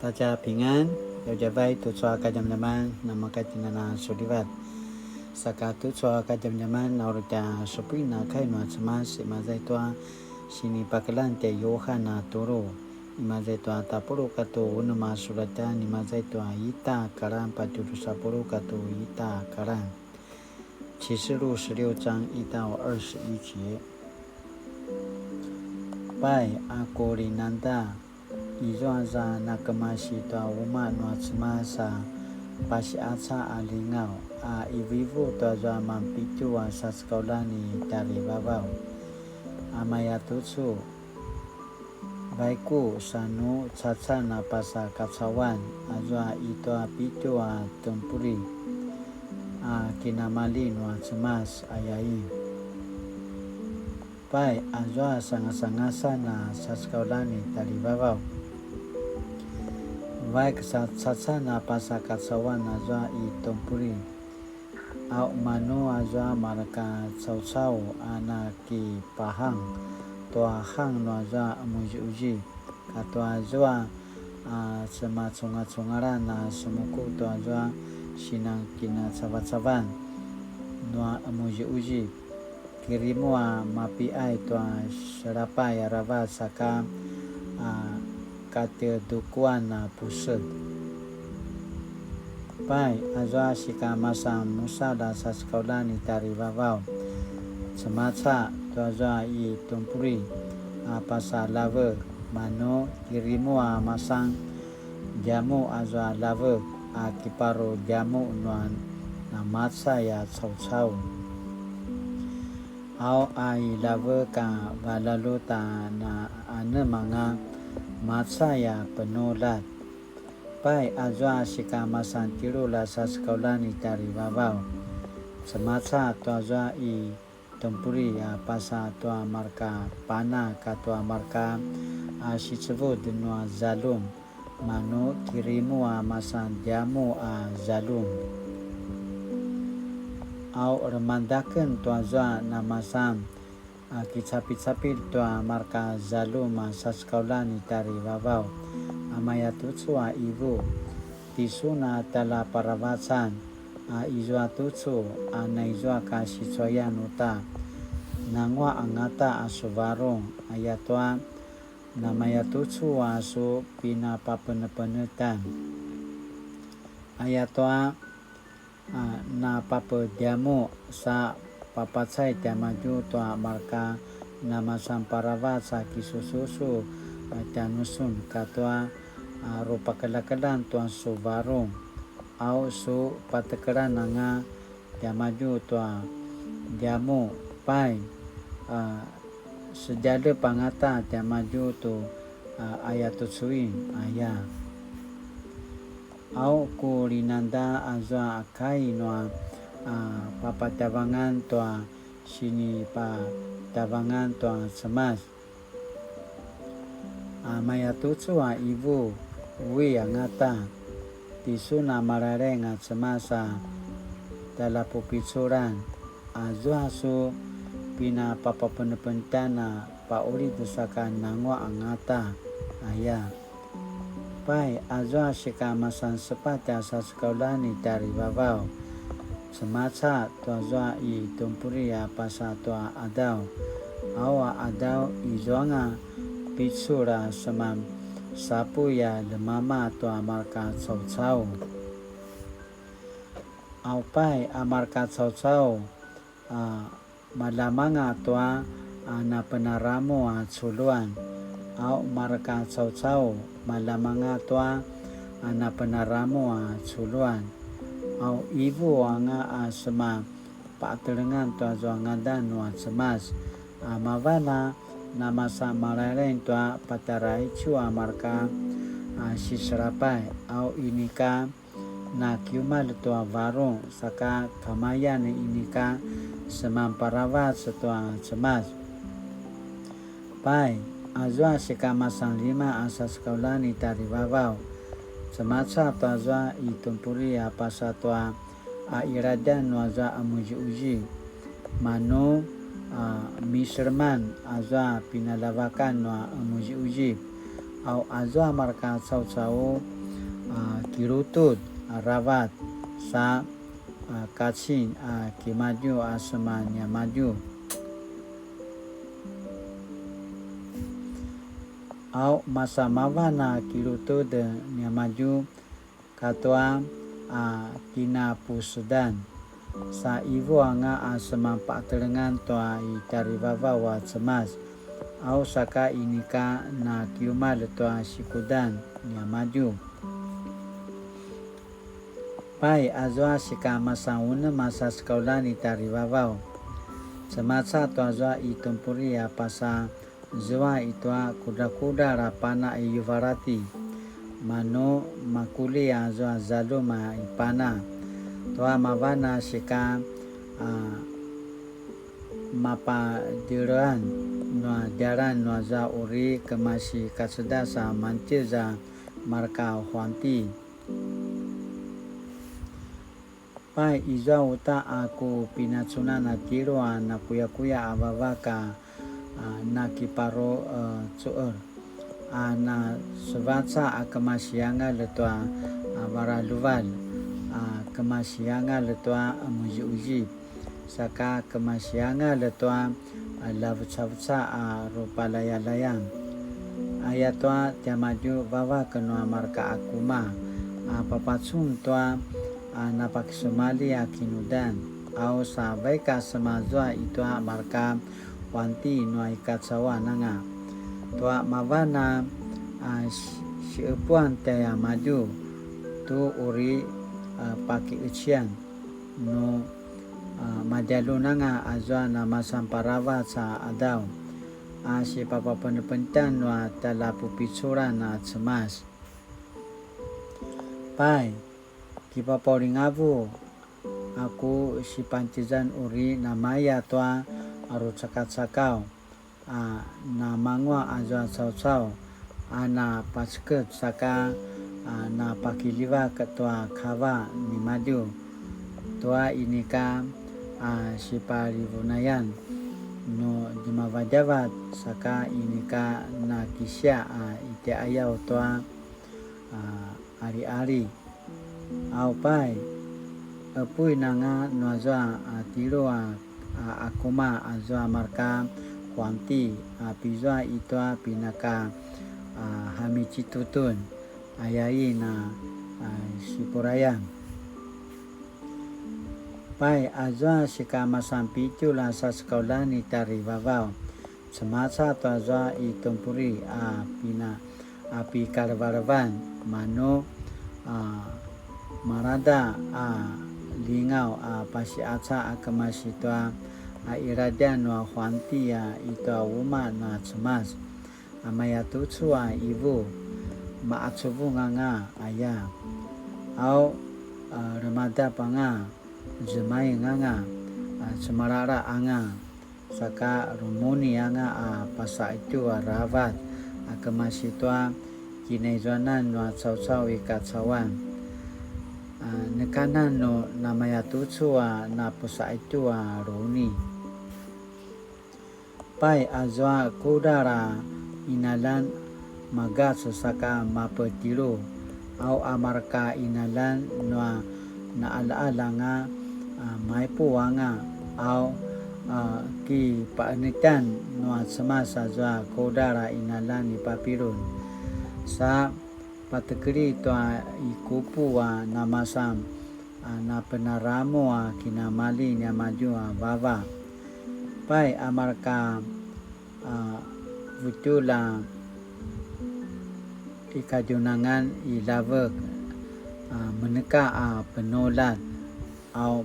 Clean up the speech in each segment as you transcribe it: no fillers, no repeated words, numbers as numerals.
大家平安，有家vai tu chua ka jam jaman nama ka tinana sudivat. Saka tu chua ka jam jaman na urta suprina kai no chama si mazai tua sini pakalan te Yohana toro. Imazai tua tapuru ka tu unuma surata ni mazai tua ita karan paturu sapuru ka tu ita karan. 启示录16章1到21节。拜阿国里南达。Izoaza nakamasi toa uma no atmasa pasi aca alingau a ivivu toa zoa mampitu a sa sekolah ni dari babau amayatutsu baiku sanu caca na pasa kacawan azoa itoa pitu a tempuri a kinamali no atmas ayai pai azoa sanga-sangasa na sa sekolah ni dari babau vai kesat-satsa na pasa katsawan na zoa i tompuri au manu azoa maraka tsau-tsau ana ki pahang toa hang no azoa amuji-uji katoa zoa sema tsunga-tsungara na semuku toa zoa sinang kina cabat-caban no amuji-uji kirimu mapi ai toa serapa ya rava saka kate dukuan na pusat. Pai azoa sika masa musa da sa sekolah ni tari babau. Semaca tu azoa i tumpuri pasa lava mano kirimu masang jamu azoa lava kiparo jamu nuan na matsa ya cau-cau. Au ai lava ka balalu ta na ane manga matsa ya penolat. Pai azoa sika masan tiru la sa sekolah ni dari babau. Semaca tu azoa i tempuri pasa tua marka pana ka tua marka si sebut denua zalum mano kirimu masan jamu zalum. Au remandakan tu azoa na masam kicapi-capi tua marka zalum sa sekolah ni dari babau amayatutsu ibu tisuna tala parawasan izua tutsu na izua kasitsoyan uta nangwa angata asuvarong ayatwa namayatutsu asu pinapapenepenetan ayatwa na papediamu sa papacay tiamaju tua marka nama samparawa sa kisususu tianusun katwa rupa kalakalan tua suvarong au su patakaran nga tiamaju tua diamu pai sejada pangata tiamaju tu ayatutsuin aya au kulinanda azwa akai noa papatabangan toa sini pa tabangan toa semas mayatutsu ibu wi angata tisuna marare nga semasa talapu pitsuran azwa su pina papapenepentana pauli desakan nangwa angata aya pai azwa sika masan sepata sa sekolah ni dari babau semaca tua zoa i tumpuri pasa tua adau awa adau izoanga pitsura semam sapu ya lemama tua marka cau-cau au pai marka cau-cau malamanga tua na penaramu culuan au marka cau-cau malamanga tua na penaramu culuan au ibu anga sema patelengan tua zoa ngadan wa semas mavala nama sa mararen tua patarai chua marka sisrapai au inika na kiumal tua varong saka kamayan inika semam parawat setua semas pai azwa sika masang 5 asa sekolah ni dari babau semaca tua zoa i tumpuri pasa tua iradan waza amuji-uji mano Misherman azwa pinalawakan no amuji-uji au azwa marka sau kirutut rawat sa kachin kimaju asmanya maju au masa mavana kirutut nya maju katwa kina pusdan sa ivo anga asma patelengan toa itari vava wa cemas au saka inika na kiumal toa sikudan nya maju pai azwa sika masauna masa sekolah ni tari vavau semasa to azwa itumpuri pasa zwa itwa kuda-kuda rapana yuvarati mano makuli azwa zaluma ipana toa mavana sika mapa diran no daran no za uri kemasi kasedasa mantiza marka huanti pai izwa uta aku pinacuna na tiro na kuya avavaka na kiparo cuer na sevatsa akemasianga letwa varaluval kemasianga letwa muji saka kemasianga letwa lavutsa rupalayalayang ayatwa tiamaju vava kenua marka akuma papacun toa napakisumali akinudan au sabaika semazwa itwa marka wanti no ikatsawa nanga toa mavana siupuan taya maju tu uri paki ucian no majalu nanga azwa nama samparawa sa adau si papa penepentan no talapu pitsura na cemas pai kipa poringavu aku si pancizan uri namaya toa aru cakat-cakau na mangwa azwa sau ana pasket saka na pakiliwa ketua kawa ni maju toa inika si parivunayan no jemavajavat saka inika na kisya ite ayau toa ari-ari au pai apui nanga no azwa tiro akuma azwa marka kuanti pizwa itwa pinaka hamicitutun ayai na sipurayang pai azwa sika masampitu lasa sekolah ni tari vavau semasa to azwa itumpuri pina api karvarvan mano marada lingau pasi aca akamasitwa iradan wa huanti itwa wuma na cemas amayatutsu ibu maatsubu nganga aya au remada panga jemai nganga semarara anga saka rumuni anga pasa itu rawat akamasitwa kinaizonan wa cau-cau ikatsawan nekanan no namaya tutsu na pusa itu roni pai azwa kudara inalan maga sesaka mapetiro au amarka inalan no na ala-alanga maipu wanga au ki paanitan no semasa azwa kudara inalan ipapirun sa patekri to ikupu namasam na penaramo kinamali nya maju bava pai amarka vutula ikajunangan ilavek meneka penolat au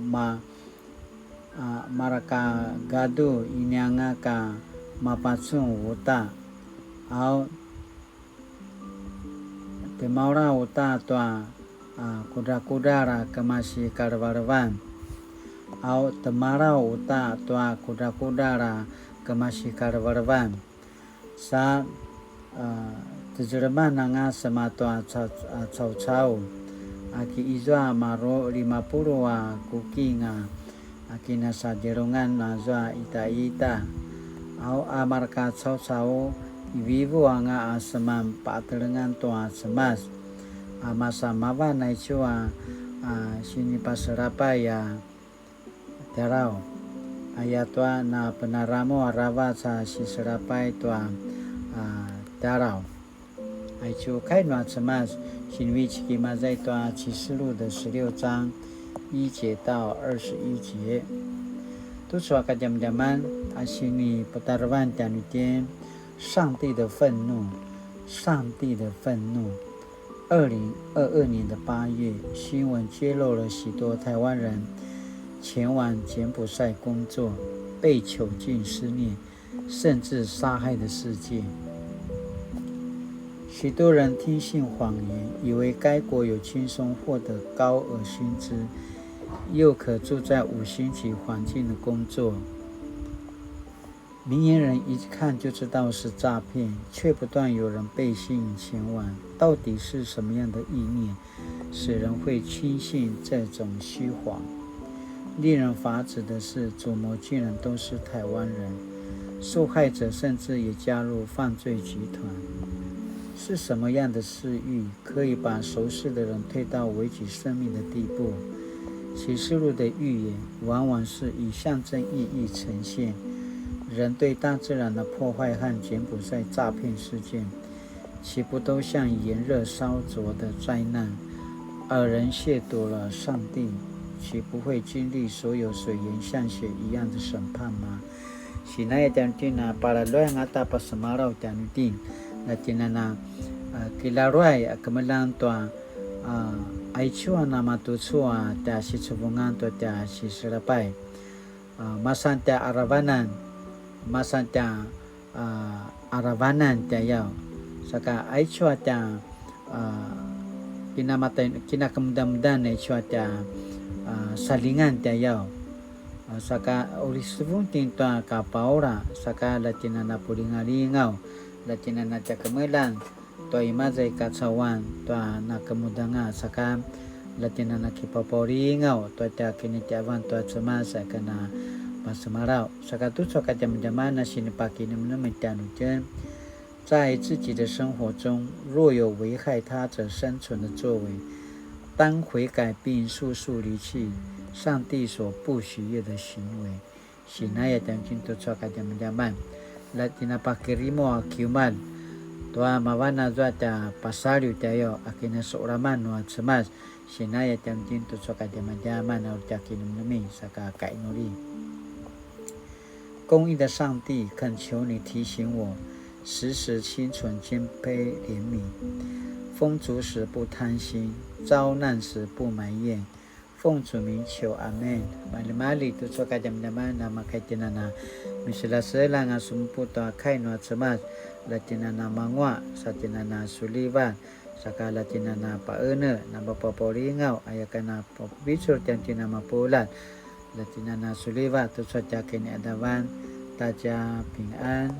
maraka gadu inyanga ka mapatsun wuta au temaura uta toa kuda-kudara kemasi karvarvan au temara uta toa kuda-kudara kemasi karvarvan sa tejerman nanga sematoa cau-cau aki izwa maro 50 kukinga aki nasa jerongan nazwa ita-ita au amarka cau-cau Ibu anga asaman patelengan tua semas masa mawa na chua sini pasarapa ya terau ayatwa na penaramo arawa sa sisarapai tua terau ai chu kai na semas sinwi chiki mazai tua启示录的16章1节到21节都说个jam-jaman asini pertarungan dan ujian上帝的愤怒，上帝的愤怒。2022年的8月，新闻揭露了许多台湾人前往柬埔寨工作，被囚禁施虐，甚至杀害的事件。许多人听信谎言，以为该国有轻松获得高额薪资，又可住在5星级环境的工作。明眼人一看就知道是诈骗，却不断有人被吸引前往。到底是什么样的意念，使人会轻信这种虚谎？令人发指的是，主谋竟然都是台湾人，受害者甚至也加入犯罪集团。是什么样的私欲，可以把熟识的人推到危及生命的地步？启示录的预言往往是以象征意义呈现。人对大自然的破坏和柬埔寨诈骗事件，岂不都像炎热烧灼的灾难？而人亵渎了上帝，岂不会经历所有水盐像血一样的审判吗？Sinaya tantina para loy ngata pasamaraw tanutin na tinana kilaroy kemelang tua aichua na matutsua ta sitsubungan tua ta siserapai masanta arabanan masanta arabanan tayau saka aichua ta kinakamudamudan aichua ta salingan tayau saka orisubun tinta kapaora saka latina na pulingalingau latina na takamelan to imazai kacawan to na kemudanga saka latina na kipaporingau to ta kinitiawan to cemasa kana pasemarau saka tu saka jam-jaman na sinipaki nementianujen 在自己的生活中，若有危害他者生存的作为，当悔改并速速离弃上帝所不喜悦的行为。Sinaya dan cinta cakap zaman-zaman. Latina pakirimo akiuman. Tua mawana zuata pasaliu tayo akina seoraman nuat semas. Sinaya dan cinta cakap zaman-zaman au takin nemi saka kainuri. 公义的上帝，恳求你提醒我，时时清纯谦卑怜悯，丰足时不贪心，遭难时不埋怨。奉主名求，阿门。Mali-mali tu soka jam-jaman nama kaitinana misala selang asumputa kainwa cemas latinana mangwa satinana sulivan saka latinana paene nama paporingau ayakana pobicur tiantina mapulan latinana suliva tu soka kini adawan taja ping an